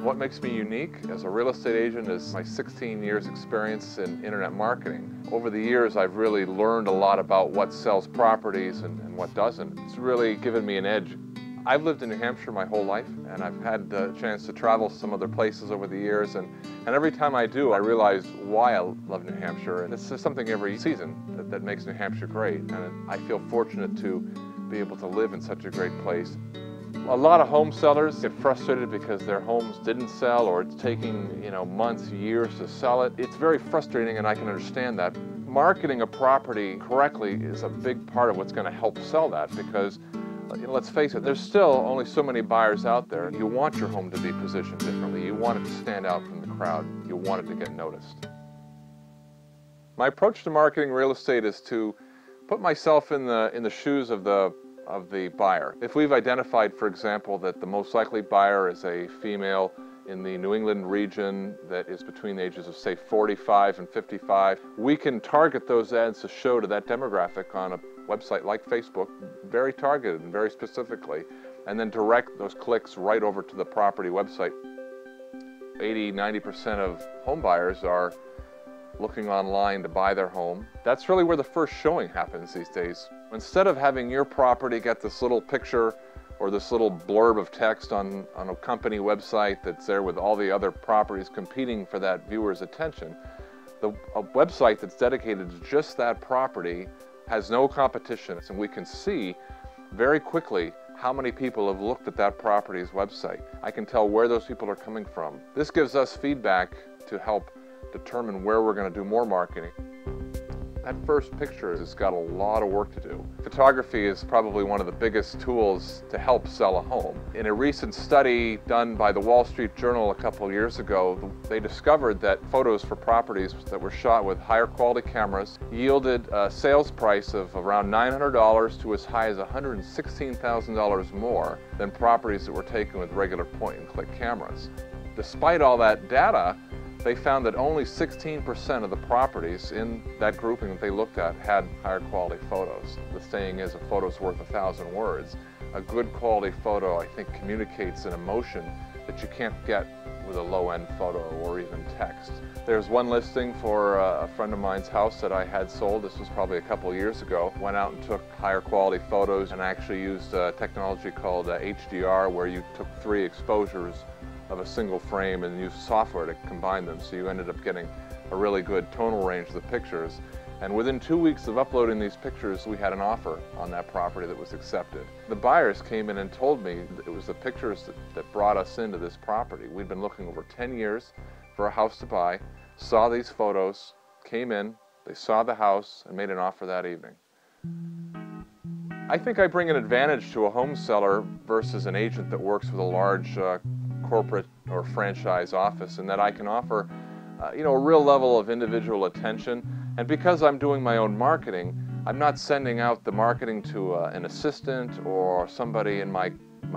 What makes me unique as a real estate agent is my 16 years experience in internet marketing. Over the years, I've really learned a lot about what sells properties and what doesn't. It's really given me an edge. I've lived in New Hampshire my whole life, and I've had the chance to travel some other places over the years, and every time I do, I realize why I love New Hampshire. And it's just something every season that makes New Hampshire great, and I feel fortunate to be able to live in such a great place. A lot of home sellers get frustrated because their homes didn't sell, or it's taking, months, years to sell it. It's very frustrating, and I can understand that. Marketing a property correctly is a big part of what's going to help sell that, because let's face it, there's still only so many buyers out there. You want your home to be positioned differently. You want it to stand out from the crowd. You want it to get noticed. My approach to marketing real estate is to put myself in the shoes of the buyer. If we've identified, for example, that the most likely buyer is a female in the New England region that is between the ages of, say, 45 and 55, we can target those ads to show to that demographic on a website like Facebook, very targeted and very specifically, and then direct those clicks right over to the property website. 80–90% of home buyers are looking online to buy their home. That's really where the first showing happens these days. Instead of having your property get this little picture or this little blurb of text on a company website that's there with all the other properties competing for that viewer's attention, a website that's dedicated to just that property has no competition, and we can see very quickly how many people have looked at that property's website. I can tell where those people are coming from. This gives us feedback to help determine where we're going to do more marketing. That first picture has got a lot of work to do. Photography is probably one of the biggest tools to help sell a home. In a recent study done by the Wall Street Journal a couple of years ago, they discovered that photos for properties that were shot with higher quality cameras yielded a sales price of around $900 to as high as $116,000 more than properties that were taken with regular point-and-click cameras. Despite all that data, they found that only 16% of the properties in that grouping that they looked at had higher quality photos. The saying is, a photo's worth 1,000 words. A good quality photo, I think, communicates an emotion that you can't get with a low-end photo or even text. There's one listing for a friend of mine's house that I had sold. This was probably a couple of years ago. Went out and took higher quality photos and actually used technology called HDR, where you took 3 exposures of a single frame and used software to combine them, so you ended up getting a really good tonal range of the pictures. And within 2 weeks of uploading these pictures, we had an offer on that property that was accepted. The buyers came in and told me that it was the pictures that brought us into this property. We'd been looking over 10 years for a house to buy, saw these photos, came in, they saw the house, and made an offer that evening. I think I bring an advantage to a home seller versus an agent that works with a large corporate or franchise office, in that I can offer a real level of individual attention. And because I'm doing my own marketing, I'm not sending out the marketing to an assistant or somebody in my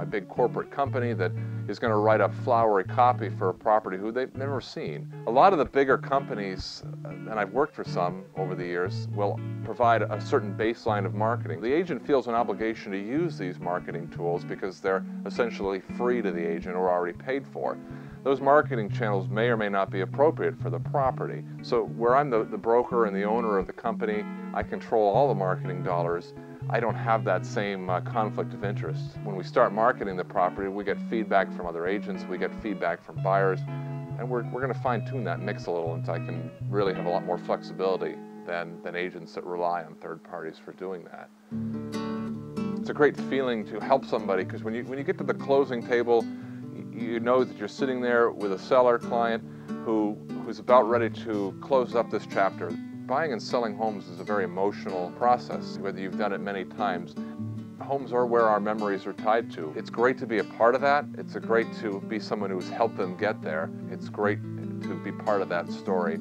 big corporate company that is going to write a flowery copy for a property who they've never seen. A lot of the bigger companies, and I've worked for some over the years, will provide a certain baseline of marketing. The agent feels an obligation to use these marketing tools because they're essentially free to the agent or already paid for. Those marketing channels may or may not be appropriate for the property. So where I'm the broker and the owner of the company, I control all the marketing dollars. I don't have that same conflict of interest. When we start marketing the property, we get feedback from other agents, we get feedback from buyers, and we're going to fine-tune that mix a little until I can really have a lot more flexibility than agents that rely on third parties for doing that. It's a great feeling to help somebody, because when you get to the closing table, you know that you're sitting there with a seller client who's about ready to close up this chapter. Buying and selling homes is a very emotional process, whether you've done it many times. Homes are where our memories are tied to. It's great to be a part of that. It's great to be someone who's helped them get there. It's great to be part of that story.